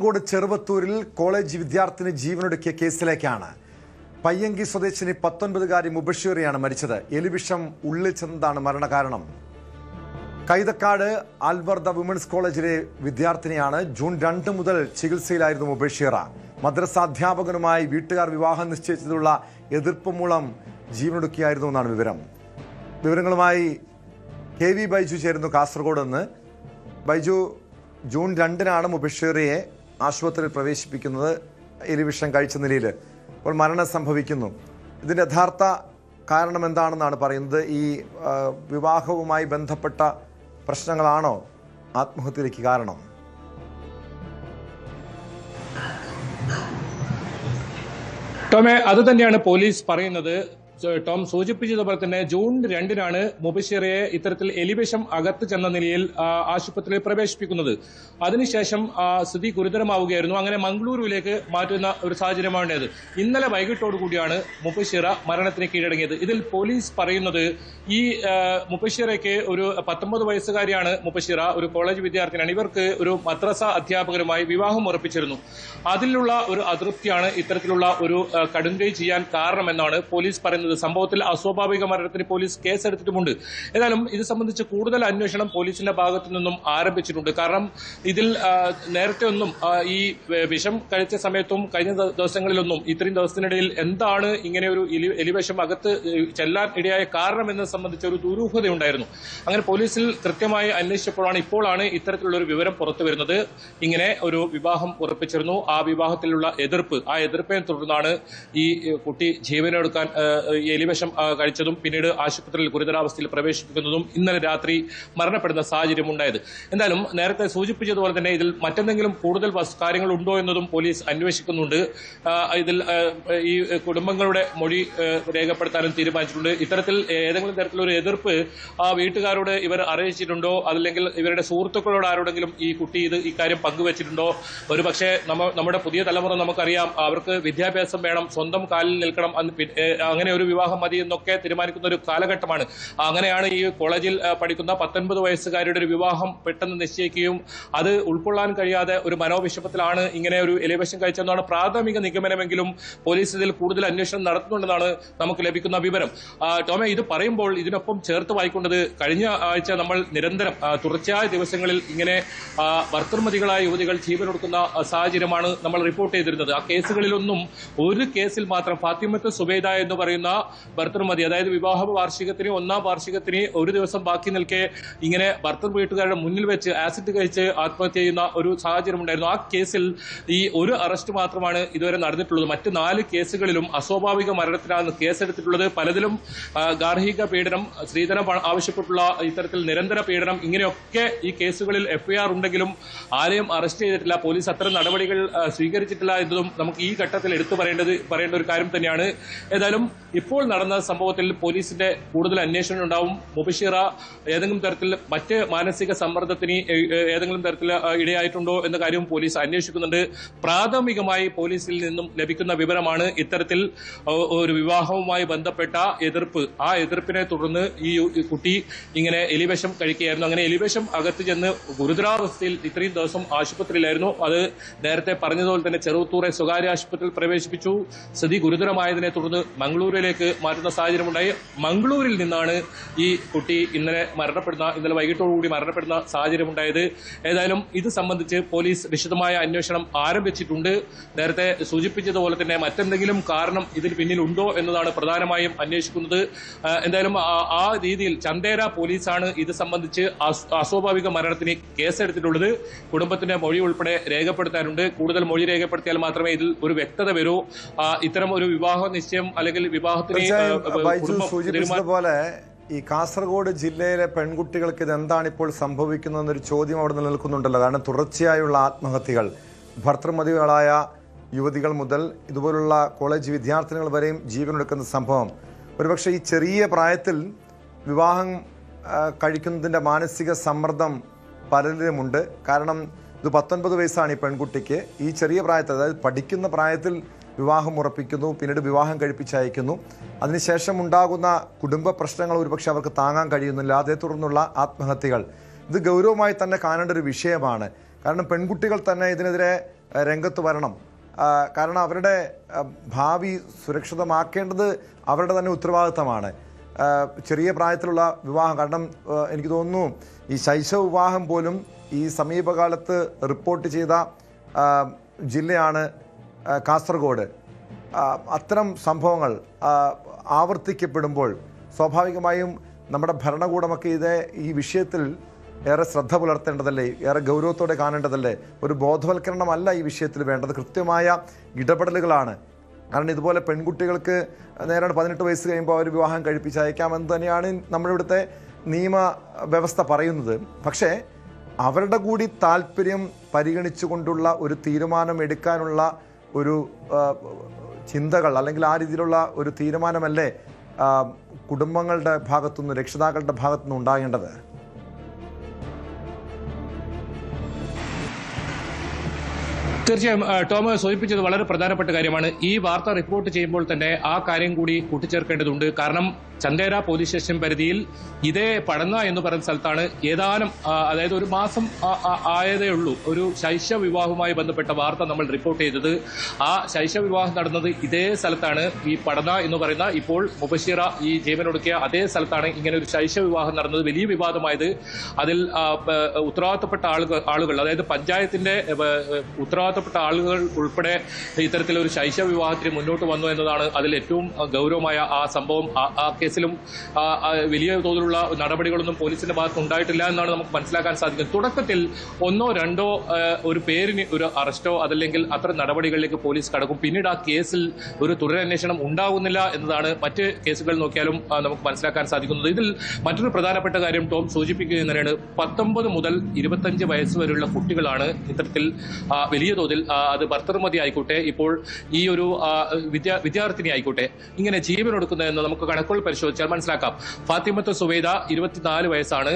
Kozhikode ചെറുവത്തൂരിൽ college വിദ്യാർത്ഥിനി ജീവനൊടുക്കിയ കേസിലേക്കാണ്. പയ്യങ്കി സ്വദേശിനി 19-കാരി മുബഷീറയാണ് മരിച്ചത്. എലിവിഷം ഉള്ളിൽ ചെന്നതാണ് മരണകാരണം. കൈതക്കാട് ആൽവർദ വിമൻസ് കോളേജിലെ വിദ്യാർത്ഥിനിയാണ്. ജൂൺ 2 മുതൽ ചികിത്സയിലായിരുന്നു മുബഷീറ. മദ്രസ അധ്യാപകനുമായി വീട്ടുകാർ വിവാഹം നിശ്ചയിച്ചതിലുള്ള എതിർപ്പ് മൂലം ജീവനൊടുക്കിയായിരുന്നു എന്നാണ് വിവരം. വിവരങ്ങളുമായി KV ബൈജു ചേരുന്നു കാസർഗോഡ് നിന്ന്. ബൈജു, ജൂൺ 2-നാണ് മുബഷീറയെ ആശുപത്രിയിൽ പ്രവേശിപ്പിക്കുന്നത് എലിവിഷം കഴിച്ച നിലയിൽ. അപ്പോൾ മരണം സംഭവിക്കുന്നു. ഇതിൻ്റെ യഥാർത്ഥ കാരണം എന്താണെന്നാണ് പറയുന്നത്? ഈ വിവാഹവുമായി ബന്ധപ്പെട്ട പ്രശ്നങ്ങളാണോ ആത്മഹത്യയിലേക്ക് കാരണം? ടോമേ, അത് തന്നെയാണ് പോലീസ് പറയുന്നത്. ടോം സൂചിപ്പിച്ചതുപോലെ തന്നെ ജൂൺ 2-നാണ് മുബഷീറയെ ഇത്തരത്തിൽ എലിവിഷം അകത്ത് ചെന്ന നിലയിൽ ആശുപത്രിയിൽ പ്രവേശിപ്പിക്കുന്നത്. അതിനുശേഷം സ്ഥിതി ഗുരുതരമാവുകയായിരുന്നു. അങ്ങനെ മംഗളൂരുവിലേക്ക് മാറ്റുന്ന ഒരു സാഹചര്യമാണ് ഉണ്ടായത്. ഇന്നലെ വൈകിട്ടോടുകൂടിയാണ് മുബഷീറ മരണത്തിന് കീഴടങ്ങിയത്. ഇതിൽ പോലീസ് പറയുന്നത് ഈ മുബഷീറയ്ക്ക് ഒരു 19 വയസ്സുകാരിയാണ് മുബഷീറ, ഒരു കോളേജ് വിദ്യാർത്ഥിനിയാണ്. ഇവർക്ക് ഒരു മദ്രസ അധ്യാപകരുമായി വിവാഹം ഉറപ്പിച്ചിരുന്നു. അതിലുള്ള ഒരു അതൃപ്തിയാണ് ഇത്തരത്തിലുള്ള ഒരു കടുങ്കൈ ചെയ്യാൻ കാരണമെന്നാണ് പോലീസ് പറയുന്നത്. സംഭവത്തിൽ അസ്വാഭാവിക മരണത്തിന് പോലീസ് കേസെടുത്തിട്ടുമുണ്ട്. ഏതായാലും ഇത് സംബന്ധിച്ച് കൂടുതൽ അന്വേഷണം പോലീസിന്റെ ഭാഗത്തു നിന്നും ആരംഭിച്ചിട്ടുണ്ട്. കാരണം ഇതിൽ നേരത്തെ ഒന്നും ഈ വിഷം കഴിച്ച സമയത്തും കഴിഞ്ഞ ദിവസങ്ങളിലൊന്നും ഇത്രയും ദിവസത്തിനിടയിൽ എന്താണ് ഇങ്ങനെ ഒരു എലിവിഷം അകത്ത് ചെല്ലാൻ ഇടയായ കാരണം എന്നത് സംബന്ധിച്ച ഒരു ദുരൂഹതയുണ്ടായിരുന്നു. അങ്ങനെ പോലീസിൽ കൃത്യമായി അന്വേഷിച്ചപ്പോഴാണ് ഇപ്പോഴാണ് ഇത്തരത്തിലുള്ള ഒരു വിവരം പുറത്തു വരുന്നത്. ഇങ്ങനെ ഒരു വിവാഹം ഉറപ്പിച്ചിരുന്നു. ആ വിവാഹത്തിലുള്ള ആ എതിർപ്പിനെ തുടർന്നാണ് ഈ കുട്ടി ജീവനെടുക്കാൻ എലിവിഷം കഴിച്ചതും പിന്നീട് ആശുപത്രിയിൽ ഗുരുതരാവസ്ഥയിൽ പ്രവേശിപ്പിക്കുന്നതും ഇന്നലെ രാത്രി മരണപ്പെടുന്ന സാഹചര്യം ഉണ്ടായത്. എന്തായാലും നേരത്തെ സൂചിപ്പിച്ചതുപോലെ തന്നെ ഇതിൽ മറ്റെന്തെങ്കിലും കൂടുതൽ കാര്യങ്ങൾ ഉണ്ടോ എന്നതും പോലീസ് അന്വേഷിക്കുന്നുണ്ട്. ഇതിൽ ഈ കുടുംബങ്ങളുടെ മൊഴി രേഖപ്പെടുത്താനും തീരുമാനിച്ചിട്ടുണ്ട്. ഇത്തരത്തിൽ ഏതെങ്കിലും തരത്തിലൊരു എതിർപ്പ് ആ വീട്ടുകാരോട് ഇവർ അറിയിച്ചിട്ടുണ്ടോ, അതല്ലെങ്കിൽ ഇവരുടെ സുഹൃത്തുക്കളോട് ആരോടെങ്കിലും ഈ കുട്ടി ഇക്കാര്യം പങ്കുവച്ചിട്ടുണ്ടോ? ഒരു പക്ഷേ നമ്മുടെ പുതിയ തലമുറ നമുക്കറിയാം, അവർക്ക് വിദ്യാഭ്യാസം വേണം, സ്വന്തം കാലിൽ നിൽക്കണം, അങ്ങനെ ഒരു വിവാഹം മതി എന്നൊക്കെ തീരുമാനിക്കുന്ന ഒരു കാലഘട്ടമാണ്. അങ്ങനെയാണ് ഈ കോളേജിൽ പഠിക്കുന്ന 19 വയസ്സുകാരുടെ ഒരു വിവാഹം പെട്ടെന്ന് നിശ്ചയിക്കുകയും അത് ഉൾക്കൊള്ളാൻ കഴിയാതെ ഒരു മനോവിഷമത്തിലാണ് ഇങ്ങനെ ഒരു എലിവിഷം കഴിച്ചതെന്നാണ് പ്രാഥമിക നിഗമനമെങ്കിലും പോലീസ് ഇതിൽ കൂടുതൽ അന്വേഷണം നടത്തുന്നുണ്ടെന്നാണ് നമുക്ക് ലഭിക്കുന്ന വിവരം. ടോമെ, ഇത് പറയുമ്പോൾ ഇതിനൊപ്പം ചേർത്ത് വായിക്കേണ്ടത് കഴിഞ്ഞ ആഴ്ച നമ്മൾ നിരന്തരം തുടർച്ചയായ ദിവസങ്ങളിൽ ഇങ്ങനെ ഭർത്തൃമതികളായ യുവതികൾ ജീവനൊടുക്കുന്ന സാഹചര്യമാണ് നമ്മൾ റിപ്പോർട്ട് ചെയ്തിരുന്നത്. ആ കേസുകളിലൊന്നും ഒരു കേസിൽ മാത്രം ഫാത്തിമത്ത് സുബൈദ എന്ന് പറയുന്ന ഭർത്തൃമതി, അതായത് വിവാഹ വാർഷികത്തിന് 1-ാം വാർഷികത്തിന് ഒരു ദിവസം ബാക്കി നിൽക്കെ ഇങ്ങനെ ഭർത്തൃ വീട്ടുകാരുടെ മുന്നിൽ വെച്ച് ആസിഡ് കഴിച്ച് ആത്മഹത്യ ചെയ്യുന്ന ഒരു സാഹചര്യം ഉണ്ടായിരുന്നു. ആ കേസിൽ ഈ ഒരു അറസ്റ്റ് മാത്രമാണ് ഇതുവരെ നടന്നിട്ടുള്ളത്. മറ്റ് 4 കേസുകളിലും അസ്വാഭാവിക മരണത്തിനാണ് കേസെടുത്തിട്ടുള്ളത്. പലതിലും ഗാർഹിക പീഡനം, സ്ത്രീധനം ആവശ്യപ്പെട്ടുള്ള ഇത്തരത്തിൽ നിരന്തര പീഡനം, ഇങ്ങനെയൊക്കെ ഈ കേസുകളിൽ FIR ഉണ്ടെങ്കിലും ആരെയും അറസ്റ്റ് ചെയ്തിട്ടില്ല. പോലീസ് അത്തരം നടപടികൾ സ്വീകരിച്ചിട്ടില്ല എന്നതും നമുക്ക് ഈ ഘട്ടത്തിൽ എടുത്തു പറയേണ്ട ഒരു കാര്യം തന്നെയാണ്. ഏതായാലും ഇപ്പോൾ നടന്ന സംഭവത്തിൽ പോലീസിന്റെ കൂടുതൽ അന്വേഷണം ഉണ്ടാവും. മുബഷീറ ഏതെങ്കിലും തരത്തിൽ മറ്റ് മാനസിക സമ്മർദ്ദത്തിന് ഏതെങ്കിലും തരത്തിൽ ഇടയായിട്ടുണ്ടോ എന്ന കാര്യവും പോലീസ് അന്വേഷിക്കുന്നുണ്ട്. പ്രാഥമികമായി പോലീസിൽ നിന്നും ലഭിക്കുന്ന വിവരമാണ് ഇത്തരത്തിൽ ഒരു വിവാഹവുമായി ബന്ധപ്പെട്ട എതിർപ്പ്. ആ എതിർപ്പിനെ തുടർന്ന് ഈ കുട്ടി ഇങ്ങനെ എലിവിഷം കഴിക്കുകയായിരുന്നു. അങ്ങനെ എലിവിഷം അകത്ത് ചെന്ന് ഗുരുതരാവസ്ഥയിൽ ഇത്രയും ദിവസം ആശുപത്രിയിലായിരുന്നു. അത് നേരത്തെ പറഞ്ഞതുപോലെ തന്നെ ചെറുവത്തൂരെ സ്വകാര്യ ആശുപത്രിയിൽ പ്രവേശിപ്പിച്ചു. സ്ഥിതി ഗുരുതരമായതിനെ തുടർന്ന് മംഗളൂരിലേക്ക് മാറ്റുന്ന സാഹചര്യമുണ്ടായി. മംഗളൂരിൽ നിന്നാണ് ഈ കുട്ടി ഇന്നലെ വൈകിട്ടോടുകൂടി മരണപ്പെടുന്ന സാഹചര്യമുണ്ടായത്. ഏതായാലും ഇത് സംബന്ധിച്ച് പോലീസ് വിശദമായ അന്വേഷണം ആരംഭിച്ചിട്ടുണ്ട്. നേരത്തെ സൂചിപ്പിച്ചതുപോലെ തന്നെ മറ്റെന്തെങ്കിലും കാരണം ഇതിന് പിന്നിലുണ്ടോ എന്നതാണ് പ്രധാനമായും അന്വേഷിക്കുന്നത്. എന്തായാലും ആ രീതിയിൽ ചന്ദേര പോലീസാണ് ഇത് സംബന്ധിച്ച് അസ്വാഭാവിക മരണത്തിന് കേസെടുത്തിട്ടുള്ളത്. കുടുംബത്തിന്റെ മൊഴി ഉൾപ്പെടെ രേഖപ്പെടുത്താനുണ്ട്. കൂടുതൽ മൊഴി രേഖപ്പെടുത്തിയാൽ മാത്രമേ ഇതിൽ ഒരു വ്യക്തത വരൂ. ഇത്തരം ഒരു വിവാഹ നിശ്ചയം അല്ലെങ്കിൽ വിവാഹത്തിന് സൂചിപ്പിച്ചതുപോലെ ഈ കാസർഗോഡ് ജില്ലയിലെ പെൺകുട്ടികൾക്ക് ഇത് എന്താണ് ഇപ്പോൾ സംഭവിക്കുന്നതെന്നൊരു ചോദ്യം അവിടെ നിലനിൽക്കുന്നുണ്ടല്ലോ. കാരണം തുടർച്ചയായുള്ള ആത്മഹത്യകൾ, ഭർത്തൃമതികളായ യുവതികൾ മുതൽ ഇതുപോലുള്ള കോളേജ് വിദ്യാർത്ഥിനികൾ വരെയും ജീവനെടുക്കുന്ന സംഭവം. ഒരുപക്ഷെ ഈ ചെറിയ പ്രായത്തിൽ വിവാഹം കഴിക്കുന്നതിൻ്റെ മാനസിക സമ്മർദ്ദം പലരിലുമുണ്ട്. കാരണം ഇത് 19 വയസ്സാണ് ഈ പെൺകുട്ടിക്ക്. ഈ ചെറിയ പ്രായത്തിൽ, അതായത് പഠിക്കുന്ന പ്രായത്തിൽ വിവാഹം ഉറപ്പിക്കുന്നു, പിന്നീട് വിവാഹം കഴിപ്പിച്ചയക്കുന്നു. അതിനുശേഷം ഉണ്ടാകുന്ന കുടുംബ പ്രശ്നങ്ങൾ ഒരുപക്ഷെ അവർക്ക് താങ്ങാൻ കഴിയുന്നില്ല. അതേ തുടർന്നുള്ള ആത്മഹത്യകൾ, ഇത് ഗൗരവമായി തന്നെ കാണേണ്ട ഒരു വിഷയമാണ്. കാരണം പെൺകുട്ടികൾ തന്നെ ഇതിനെതിരെ രംഗത്ത് വരണം. കാരണം അവരുടെ ഭാവി സുരക്ഷിതമാക്കേണ്ടത് അവരുടെ തന്നെ ഉത്തരവാദിത്തമാണ്. ചെറിയ പ്രായത്തിലുള്ള വിവാഹം, കാരണം എനിക്ക് തോന്നുന്നു ഈ ശൈശവ വിവാഹം പോലും ഈ സമീപകാലത്ത് റിപ്പോർട്ട് ചെയ്ത ജില്ലയാണ് കാസർഗോഡ്. അത്തരം സംഭവങ്ങൾ ആവർത്തിക്കപ്പെടുമ്പോൾ സ്വാഭാവികമായും നമ്മുടെ ഭരണകൂടമൊക്കെ ഈ വിഷയത്തിൽ ഏറെ ശ്രദ്ധ പുലർത്തേണ്ടതല്ലേ, ഏറെ ഗൗരവത്തോടെ കാണേണ്ടതല്ലേ? ഒരു ബോധവൽക്കരണമല്ല ഈ വിഷയത്തിൽ വേണ്ടത്, കൃത്യമായ ഇടപെടലുകളാണ്. കാരണം ഇതുപോലെ പെൺകുട്ടികൾക്ക് നേരാണ് 18 വയസ്സ് കഴിയുമ്പോൾ അവർ വിവാഹം കഴിപ്പിച്ചയക്കാമെന്ന് തന്നെയാണ് നമ്മുടെ ഇവിടുത്തെ നിയമ വ്യവസ്ഥ പറയുന്നത്. പക്ഷേ അവരുടെ കൂടി താല്പര്യം പരിഗണിച്ചുകൊണ്ടുള്ള ഒരു തീരുമാനം എടുക്കാനുള്ള ഒരു ചിന്തകൾ, അല്ലെങ്കിൽ ആ രീതിയിലുള്ള ഒരു തീരുമാനമല്ലേ കുടുംബങ്ങളുടെ ഭാഗത്തുനിന്ന്, രക്ഷിതാക്കളുടെ ഭാഗത്തുനിന്ന് ഉണ്ടാകേണ്ടത്? തീർച്ചയായും ടോം സൂചിപ്പിച്ചത് വളരെ പ്രധാനപ്പെട്ട കാര്യമാണ്. ഈ വാർത്ത റിപ്പോർട്ട് ചെയ്യുമ്പോൾ തന്നെ ആ കാര്യം കൂടി കൂട്ടിച്ചേർക്കേണ്ടതുണ്ട്. കാരണം ചന്ദേര പോലീസ് സ്റ്റേഷൻ പരിധിയിൽ ഇതേ പടന്ന എന്ന് പറയുന്ന സ്ഥലത്താണ് ഏതാനും അതായത് ഒരു മാസം ആയതേ ഉള്ളൂ ഒരു ശൈശവ വിവാഹവുമായി ബന്ധപ്പെട്ട വാർത്ത നമ്മൾ റിപ്പോർട്ട് ചെയ്തത്. ആ ശൈശവ വിവാഹം നടന്നത് ഇതേ സ്ഥലത്താണ്. ഈ പടന്ന എന്ന് പറയുന്ന ഇപ്പോൾ മുബഷിറ ഈ ജീവനൊടുക്കിയ അതേ സ്ഥലത്താണ് ഇങ്ങനെ ഒരു ശൈശവ വിവാഹം നടന്നത്. വലിയ വിവാദമായത് അതിൽ ഉത്തരവാദിത്തപ്പെട്ട ആളുകൾ അതായത് പഞ്ചായത്തിന്റെ ഉത്തരവാദിത്തപ്പെട്ട ആളുകൾ ഉൾപ്പെടെ ഇത്തരത്തിലൊരു ശൈശവ വിവാഹത്തിന് മുന്നോട്ട് വന്നു എന്നതാണ് അതിൽ ഏറ്റവും ഗൗരവമായ ആ സംഭവം. ആ കേസിലും വലിയ തോതിലുള്ള നടപടികളൊന്നും പോലീസിന്റെ ഭാഗത്ത് ഉണ്ടായിട്ടില്ല എന്നാണ് നമുക്ക് മനസ്സിലാക്കാൻ സാധിക്കുന്നത്. തുടക്കത്തിൽ 1 or 2 ഒരു പേരിന് ഒരു അറസ്റ്റോ അതല്ലെങ്കിൽ അത്തരം നടപടികളിലേക്ക് പോലീസ് കടക്കും. പിന്നീട് ആ കേസിൽ ഒരു തുടരന്വേഷണം ഉണ്ടാകുന്നില്ല എന്നതാണ് മറ്റ് കേസുകൾ നോക്കിയാലും നമുക്ക് മനസ്സിലാക്കാൻ സാധിക്കുന്നത്. ഇതിൽ മറ്റൊരു പ്രധാനപ്പെട്ട കാര്യം ടോം സൂചിപ്പിക്കുന്നതിനാണ് 19 മുതൽ 25 വയസ്സ് വരെയുള്ള കുട്ടികളാണ് ഇത്തരത്തിൽ വലിയ തോതിൽ അത് ഭർത്തൃമതി ആയിക്കോട്ടെ ഇപ്പോൾ ഈ ഒരു വിദ്യാർത്ഥിനി ആയിക്കോട്ടെ ഇങ്ങനെ ജീവനൊടുക്കുന്നതെന്ന് നമുക്ക് കണക്കുകൾ പരിശോധിച്ചാൽ മനസ്സിലാക്കാം. ഫാത്തിമത്ത് സുവൈദ 24 വയസ്സാണ്.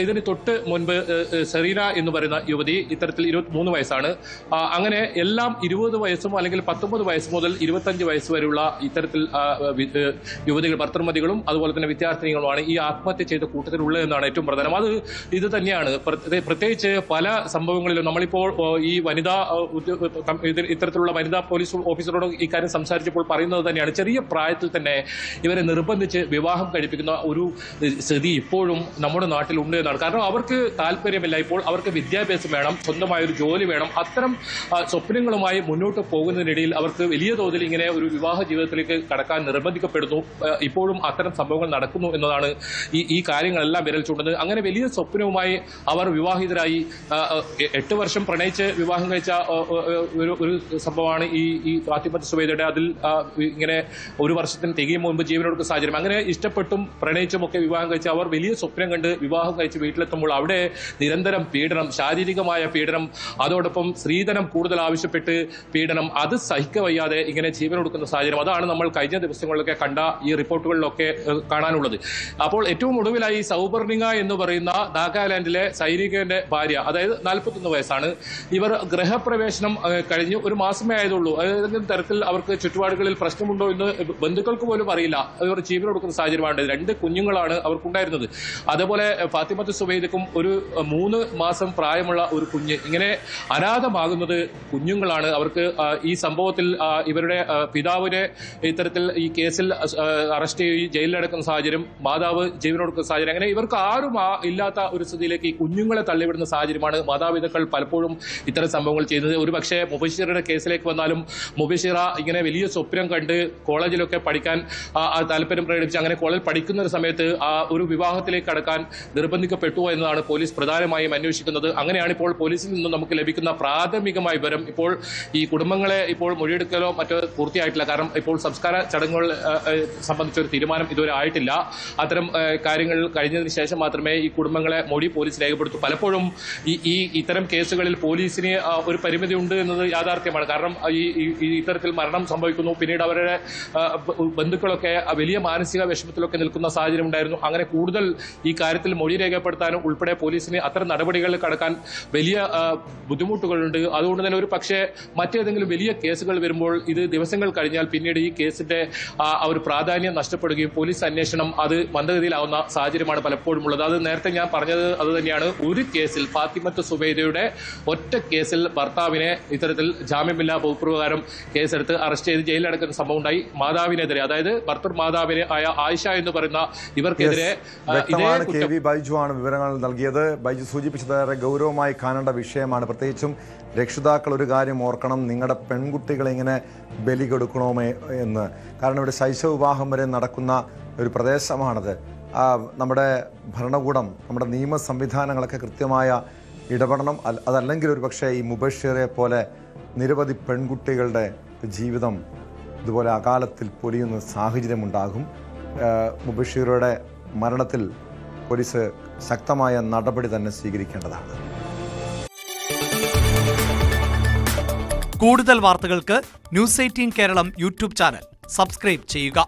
ഇതിന് തൊട്ട് മുൻപ് സെറീന എന്ന് പറയുന്ന യുവതി ഇത്തരത്തിൽ 23 വയസ്സാണ്. അങ്ങനെ എല്ലാം 20 വയസ്സും അല്ലെങ്കിൽ 19 വയസ്സ് മുതൽ 25 വയസ്സ് വരെയുള്ള ഇത്തരത്തിൽ യുവതികൾ ഭർത്തൃമതികളും അതുപോലെ തന്നെ വിദ്യാർത്ഥിനികളുമാണ് ഈ ആത്മഹത്യ ചെയ്ത കൂട്ടത്തിലുള്ളതെന്നാണ് ഏറ്റവും പ്രധാനം. ഇത് തന്നെയാണ് പ്രത്യേകിച്ച് പല സംഭവങ്ങളിലും നമ്മളിപ്പോൾ ഈ ഇത്തരത്തിലുള്ള വനിതാ പോലീസ് ഓഫീസറോട് ഇക്കാര്യം സംസാരിച്ചപ്പോൾ പറയുന്നത് തന്നെയാണ്. ചെറിയ പ്രായത്തിൽ തന്നെ ഇവരെ നിർബന്ധിച്ച് വിവാഹം കഴിപ്പിക്കുന്ന ഒരു സ്ഥിതി ഇപ്പോഴും നമ്മുടെ നാട്ടിലുണ്ട് എന്നാണ്. കാരണം അവർക്ക് താല്പര്യമില്ല, ഇപ്പോൾ അവർക്ക് വിദ്യാഭ്യാസം വേണം, സ്വന്തമായ ഒരു ജോലി വേണം. അത്തരം സ്വപ്നങ്ങളുമായി മുന്നോട്ട് പോകുന്നതിനിടയിൽ അവർക്ക് വലിയ തോതിൽ ഇങ്ങനെ ഒരു വിവാഹ ജീവിതത്തിലേക്ക് കടക്കാൻ നിർബന്ധിക്കപ്പെടുന്നു. ഇപ്പോഴും അത്തരം സംഭവങ്ങൾ നടക്കുന്നു എന്നതാണ് ഈ കാര്യങ്ങളെല്ലാം വിരൽ ചൂണ്ടുന്നത്. അങ്ങനെ വലിയ സ്വപ്നവുമായി അവർ വിവാഹിതരായി 8 വർഷം പ്രണയിച്ച് വിവാഹം കഴിച്ച ഒരു സംഭവമാണ് ഈ ഫാത്തിമത്ത് സുവൈദയുടെ. അതിൽ ഇങ്ങനെ 1 വർഷത്തിന് തികയും മുൻപ് ജീവനൊടുക്കുന്ന സാഹചര്യം. അങ്ങനെ ഇഷ്ടപ്പെട്ടും പ്രണയിച്ചും ഒക്കെ വിവാഹം കഴിച്ച് അവർ വലിയ സ്വപ്നം കണ്ട് വിവാഹം കഴിച്ച് വീട്ടിലെത്തുമ്പോൾ അവിടെ നിരന്തരം പീഡനം, ശാരീരികമായ പീഡനം, അതോടൊപ്പം സ്ത്രീധനം കൂടുതൽ ആവശ്യപ്പെട്ട് പീഡനം, അത് സഹിക്കവയ്യാതെ ഇങ്ങനെ ജീവനൊടുക്കുന്ന സാഹചര്യം. അതാണ് നമ്മൾ കഴിഞ്ഞ ദിവസങ്ങളിലൊക്കെ കണ്ട ഈ റിപ്പോർട്ടുകളിലൊക്കെ കാണാനുള്ളത്. അപ്പോൾ ഏറ്റവും ഒടുവിലായി സൗപർണിക എന്ന് പറയുന്ന നാഗാലാൻഡിലെ സൈനികന്റെ ഭാര്യ, അതായത് 41 വയസ്സാണ്. ഇവർ ഗൃഹപ്രവേശനം കഴിഞ്ഞ് 1 മാസമേ ആയതുള്ളൂ. ഏതെങ്കിലും തരത്തിൽ അവർക്ക് ചുറ്റുപാടുകളിൽ പ്രശ്നമുണ്ടോ എന്ന് ബന്ധുക്കൾക്ക് പോലും അറിയില്ല. ഇവർ ജീവനൊടുക്കുന്ന സാഹചര്യമാണ്. 2 കുഞ്ഞുങ്ങളാണ് അവർക്കുണ്ടായിരുന്നത്. അതേപോലെ ഫാത്തിമത്ത് സുവൈദക്കും ഒരു 3 മാസം പ്രായമുള്ള ഒരു കുഞ്ഞ്. ഇങ്ങനെ അനാഥമാകുന്നത് കുഞ്ഞുങ്ങളാണ്. അവർക്ക് ഈ സംഭവത്തിൽ ഇവരുടെ പിതാവിനെ ഇത്തരത്തിൽ ഈ കേസിൽ അറസ്റ്റ് ചെയ്ത് ജയിലിലടക്കുന്ന സാഹചര്യം, മാതാവ് ജീവനൊടുക്കുന്ന സാഹചര്യം, അങ്ങനെ ഇവർക്ക് ആരും ഇല്ലാത്ത ഒരു സ്ഥിതിയിലേക്ക് ഈ കുഞ്ഞുങ്ങളെ തള്ളിവിടുന്ന സാഹചര്യമാണ് മാതാപിതാക്കൾ പലപ്പോഴും ഇത്തരം സംഭവങ്ങൾ ചെയ്യുന്നത്. ഒരു പക്ഷേ മുബഷിറയുടെ കേസിലേക്ക് വന്നാലും മുബഷിറ ഇങ്ങനെ വലിയ സ്വപ്നം കണ്ട് കോളേജിലൊക്കെ പഠിക്കാൻ താല്പര്യം പ്രകടിപ്പിച്ച് അങ്ങനെ കോളേജിൽ പഠിക്കുന്ന ഒരു സമയത്ത് ഒരു വിവാഹത്തിലേക്ക് കടക്കാൻ നിർബന്ധിക്കപ്പെട്ടു എന്നതാണ് പോലീസ് പ്രധാനമായും അന്വേഷിക്കുന്നത്. അങ്ങനെയാണ് ഇപ്പോൾ പോലീസിൽ നിന്നും നമുക്ക് ലഭിക്കുന്ന പ്രാഥമികമായ വിവരം. ഇപ്പോൾ ഈ കുടുംബങ്ങളെ ഇപ്പോൾ മൊഴിയെടുക്കലോ മറ്റോ പൂർത്തിയായിട്ടില്ല. കാരണം ഇപ്പോൾ സംസ്കാര ചടങ്ങുകൾ സംബന്ധിച്ചൊരു തീരുമാനം ഇതുവരെ ആയിട്ടില്ല. അത്തരം കാര്യങ്ങൾ കഴിഞ്ഞതിന് ശേഷം മാത്രമേ ഈ കുടുംബങ്ങളെ മൊഴി പോലീസ് രേഖപ്പെടുത്തൂ. പലപ്പോഴും ഇത്തരം കേസുകളിൽ പോലീസിന് ഒരു പരിമിതി ഉണ്ട് എന്നത് യാഥാർത്ഥ്യമാണ്. കാരണം ഈ ഇത്തരത്തിൽ മരണം സംഭവിക്കുന്നു, പിന്നീട് അവരുടെ ബന്ധുക്കളൊക്കെ വലിയ വലിയ മാനസിക വിഷമത്തിലൊക്കെ നിൽക്കുന്ന സാഹചര്യം ഉണ്ടായിരുന്നു. അങ്ങനെ കൂടുതൽ ഈ കാര്യത്തിൽ മൊഴി രേഖപ്പെടുത്താനും ഉൾപ്പെടെ പോലീസിന് അത്തരം നടപടികളിൽ കടക്കാൻ വലിയ ബുദ്ധിമുട്ടുകളുണ്ട്. അതുകൊണ്ട് തന്നെ ഒരു പക്ഷേ മറ്റേതെങ്കിലും വലിയ കേസുകൾ വരുമ്പോൾ ഇത് ദിവസങ്ങൾ കഴിഞ്ഞാൽ പിന്നീട് ഈ കേസിന്റെ ഒരു പ്രാധാന്യം നഷ്ടപ്പെടുകയും പോലീസ് അന്വേഷണം അത് മന്ദഗതിയിലാവുന്ന സാഹചര്യമാണ് പലപ്പോഴും ഉള്ളത്. അത് നേരത്തെ ഞാൻ പറഞ്ഞത് അത് തന്നെയാണ്. ഒരു കേസിൽ ഫാത്തിമത്ത് സുബൈദയുടെ ഒറ്റ കേസിൽ ഭർത്താവിനെ ഇത്തരത്തിൽ ജാമ്യമില്ലാ വകുപ്പ് പ്രകാരം കേസെടുത്ത് അറസ്റ്റ് ചെയ്ത് ജയിലിലടക്കുന്ന സംഭവം ഉണ്ടായി. മാതാവിനെതിരെ, അതായത് ഭർത്തൃ മാതാവിനെ ആയ ആയിഷ എന്ന് പറയുന്ന ഇവർക്കെതിരെ ബൈജു ആണ് വിവരങ്ങൾ നൽകിയത്. ബൈജു സൂചിപ്പിച്ചത് ഏറെ ഗൗരവമായി കാണേണ്ട വിഷയമാണ്. പ്രത്യേകിച്ചും രക്ഷിതാക്കൾ ഒരു കാര്യം ഓർക്കണം, നിങ്ങളുടെ പെൺകുട്ടികളെ ഇങ്ങനെ ബലി കൊടുക്കണോ എന്ന്. കാരണം ഇവിടെ ശൈശവ വിവാഹം വരെ നടക്കുന്ന ഒരു പ്രദേശമാണത്. നമ്മുടെ ഭരണകൂടം, നമ്മുടെ നിയമ സംവിധാനങ്ങളൊക്കെ കൃത്യമായ ഇടപെടണം. അതല്ലെങ്കിൽ ഒരു പക്ഷേ ഈ മുബഷിറെ പോലെ നിരവധി പെൺകുട്ടികളുടെ ജീവിതം ഇതുപോലെ അകാലത്തിൽ പൊലിയുന്ന സാഹചര്യമുണ്ടാകും. മുബഷിറയുടെ മരണത്തിൽ പോലീസ് ശക്തമായ നടപടി തന്നെ സ്വീകരിക്കേണ്ടതാണ്. കൂടുതൽ വാർത്തകൾക്ക് news 18 Keralam YouTube channel subscribe ചെയ്യുക.